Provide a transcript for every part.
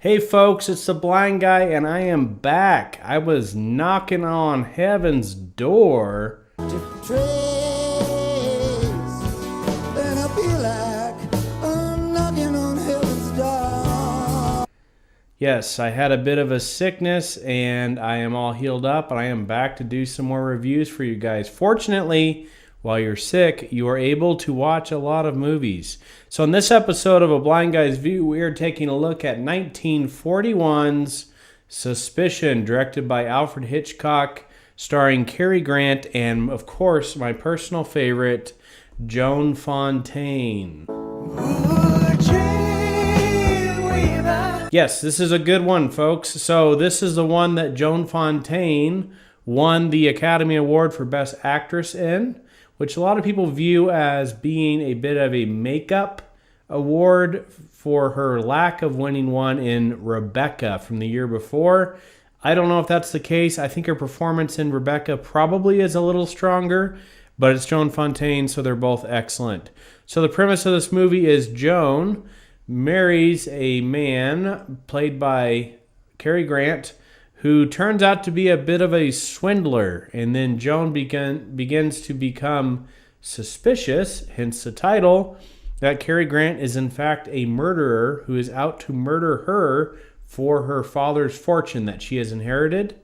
Hey folks, it's the Blind Guy and I am back. I was knocking on heaven's door. Yes, I had a bit of a sickness and I am all healed up and I am back to do some more reviews for you guys. Fortunately, while you're sick, you are able to watch a lot of movies. So in this episode of A Blind Guy's View, we are taking a look at 1941's Suspicion, directed by Alfred Hitchcock, starring Cary Grant and, of course, my personal favorite, Joan Fontaine. Yes, this is a good one, folks. So this is the one that Joan Fontaine won the Academy Award for Best Actress in, which a lot of people view as being a bit of a makeup award for her lack of winning one in Rebecca from the year before. I don't know if that's the case. I think her performance in Rebecca probably is a little stronger, but it's Joan Fontaine, so they're both excellent. So the premise of this movie is Joan marries a man played by Cary Grant who turns out to be a bit of a swindler, and then Joan begins to become suspicious, hence the title, that Cary Grant is in fact a murderer who is out to murder her for her father's fortune that she has inherited.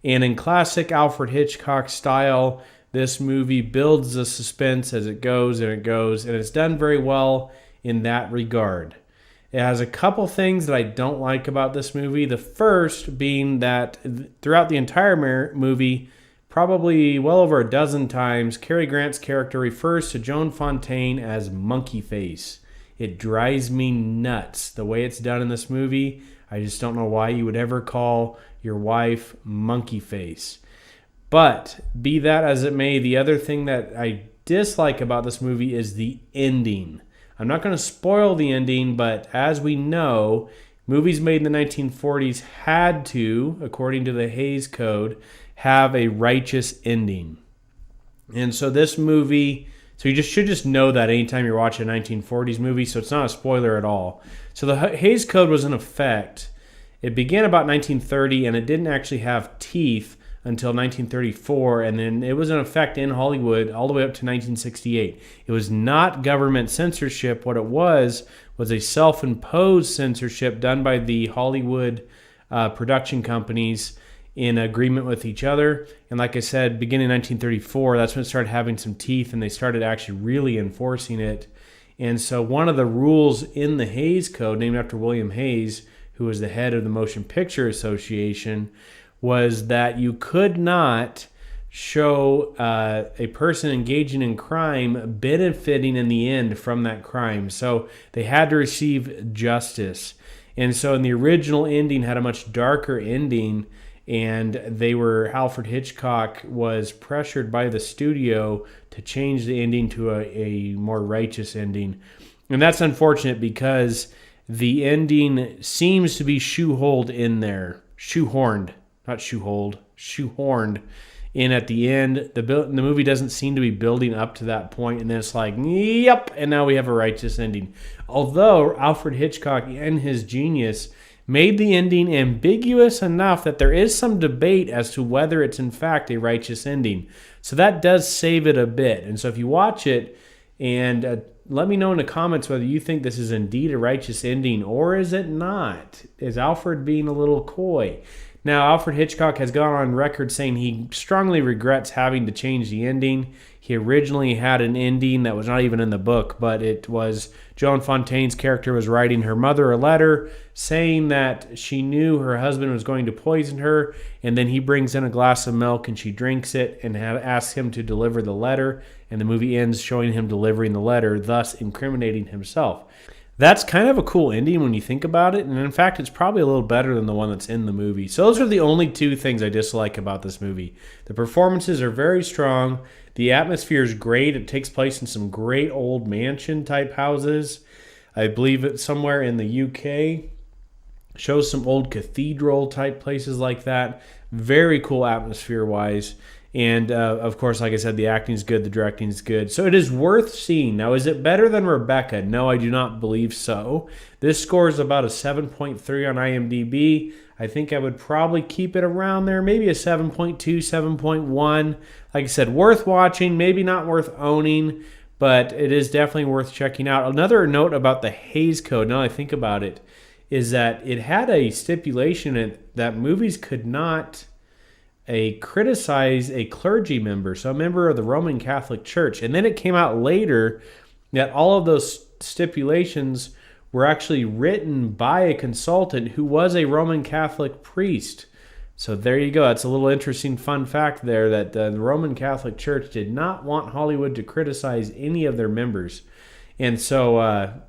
And in classic Alfred Hitchcock style, this movie builds the suspense as it goes, and it's done very well in that regard. It has a couple things that I don't like about this movie. The first being that throughout the entire movie, probably well over a dozen times, Cary Grant's character refers to Joan Fontaine as monkey face. It drives me nuts the way it's done in this movie. I just don't know why you would ever call your wife monkey face. But be that as it may, the other thing that I dislike about this movie is the ending. I'm not going to spoil the ending, but as we know, movies made in the 1940s had to, according to the Hays Code, have a righteous ending. And so this movie, so you should just know that anytime you're watching a 1940s movie, so it's not a spoiler at all. So the Hays Code was in effect. It began about 1930, and it didn't actually have teeth until 1934, and then it was in effect in Hollywood all the way up to 1968. It was not government censorship. What it was a self-imposed censorship done by the Hollywood production companies in agreement with each other. And like I said, beginning in 1934, that's when it started having some teeth, and they started actually really enforcing it. And so one of the rules in the Hays Code, named after William Hays, who was the head of the Motion Picture Association, was that you could not show a person engaging in crime benefiting in the end from that crime. So they had to receive justice. And so in the original ending had a much darker ending, and Alfred Hitchcock was pressured by the studio to change the ending to a more righteous ending. And that's unfortunate because the ending seems to be shoehorned in there. Shoehorned in at the end. The movie doesn't seem to be building up to that point, and then it's like, yep, and now we have a righteous ending. Although Alfred Hitchcock, in his genius, made the ending ambiguous enough that there is some debate as to whether it's in fact a righteous ending. So that does save it a bit. And so if you watch it, and let me know in the comments whether you think this is indeed a righteous ending or is it not. Is Alfred being a little coy? Now, Alfred Hitchcock has gone on record saying he strongly regrets having to change the ending. He originally had an ending that was not even in the book, but it was Joan Fontaine's character was writing her mother a letter saying that she knew her husband was going to poison her, and then he brings in a glass of milk and she drinks it and asks him to deliver the letter, and the movie ends showing him delivering the letter, thus incriminating himself. That's kind of a cool ending when you think about it, and in fact, it's probably a little better than the one that's in the movie. So those are the only two things I dislike about this movie. The performances are very strong. The atmosphere is great. It takes place in some great old mansion-type houses. I believe it's somewhere in the UK. Shows some old cathedral-type places like that. Very cool atmosphere-wise. And of course, like I said, the acting is good, the directing is good. So it is worth seeing. Now, is it better than Rebecca? No, I do not believe so. This score is about a 7.3 on IMDb. I think I would probably keep it around there, maybe a 7.2, 7.1. Like I said, worth watching, maybe not worth owning, but it is definitely worth checking out. Another note about the Hays Code, now I think about it, is that it had a stipulation that movies could not criticize a clergy member, so a member of the Roman Catholic Church. And then it came out later that all of those stipulations were actually written by a consultant who was a Roman Catholic priest. So there you go. That's a little interesting fun fact there, that the Roman Catholic Church did not want Hollywood to criticize any of their members. And so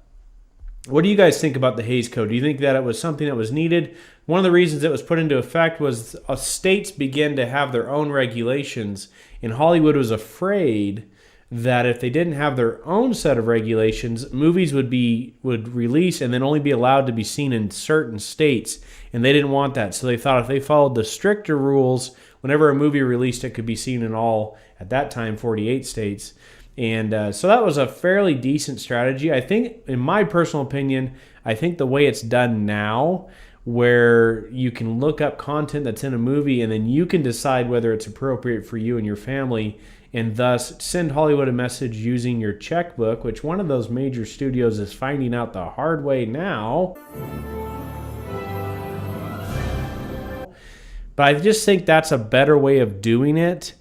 what do you guys think about the Hays Code? Do you think that it was something that was needed? One of the reasons it was put into effect was states began to have their own regulations, and Hollywood was afraid that if they didn't have their own set of regulations, movies would release and then only be allowed to be seen in certain states, and they didn't want that. So they thought if they followed the stricter rules, whenever a movie released, it could be seen in all, at that time, 48 states. And so that was a fairly decent strategy. I think, in my personal opinion, I think the way it's done now, where you can look up content that's in a movie and then you can decide whether it's appropriate for you and your family, and thus send Hollywood a message using your checkbook, which one of those major studios is finding out the hard way now. But I just think that's a better way of doing it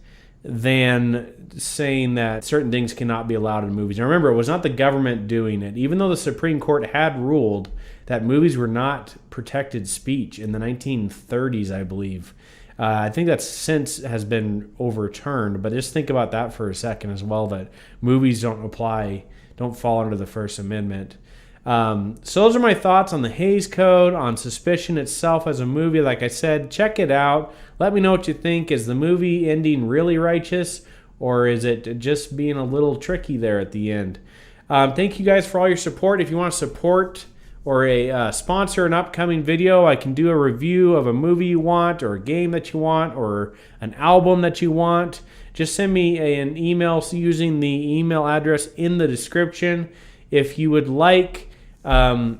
than saying that certain things cannot be allowed in movies. Now remember, it was not the government doing it. Even though the Supreme Court had ruled that movies were not protected speech in the 1930s, I believe. I think that since has been overturned, but just think about that for a second as well, that movies don't fall under the First Amendment. So those are my thoughts on the Hays Code, on Suspicion itself as a movie. Like I said, check it out. Let me know what you think. Is the movie ending really righteous, or is it just being a little tricky there at the end? Thank you guys for all your support. If you want to support or sponsor an upcoming video, I can do a review of a movie you want, or a game that you want, or an album that you want. Just send me an email using the email address in the description. If you would like to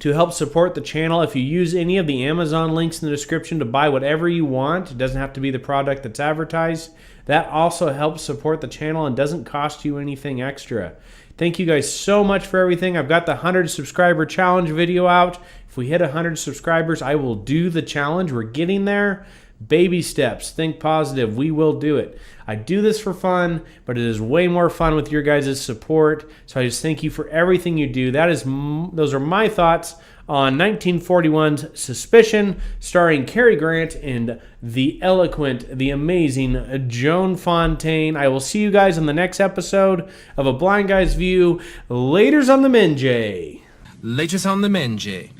help support the channel, if you use any of the Amazon links in the description to buy whatever you want, it doesn't have to be the product that's advertised. That also helps support the channel and doesn't cost you anything extra. Thank you guys so much for everything. I've got the 100 subscriber challenge video out. If we hit 100 subscribers, I will do the challenge. We're getting there. Baby steps. Think positive. We will do it. I do this for fun, but it is way more fun with your guys' support. So I just thank you for everything you do. Those are my thoughts on 1941's Suspicion, starring Cary Grant and the eloquent, the amazing Joan Fontaine. I will see you guys in the next episode of A Blind Guy's View. Laters on the Menjay. Laters on the Menjay.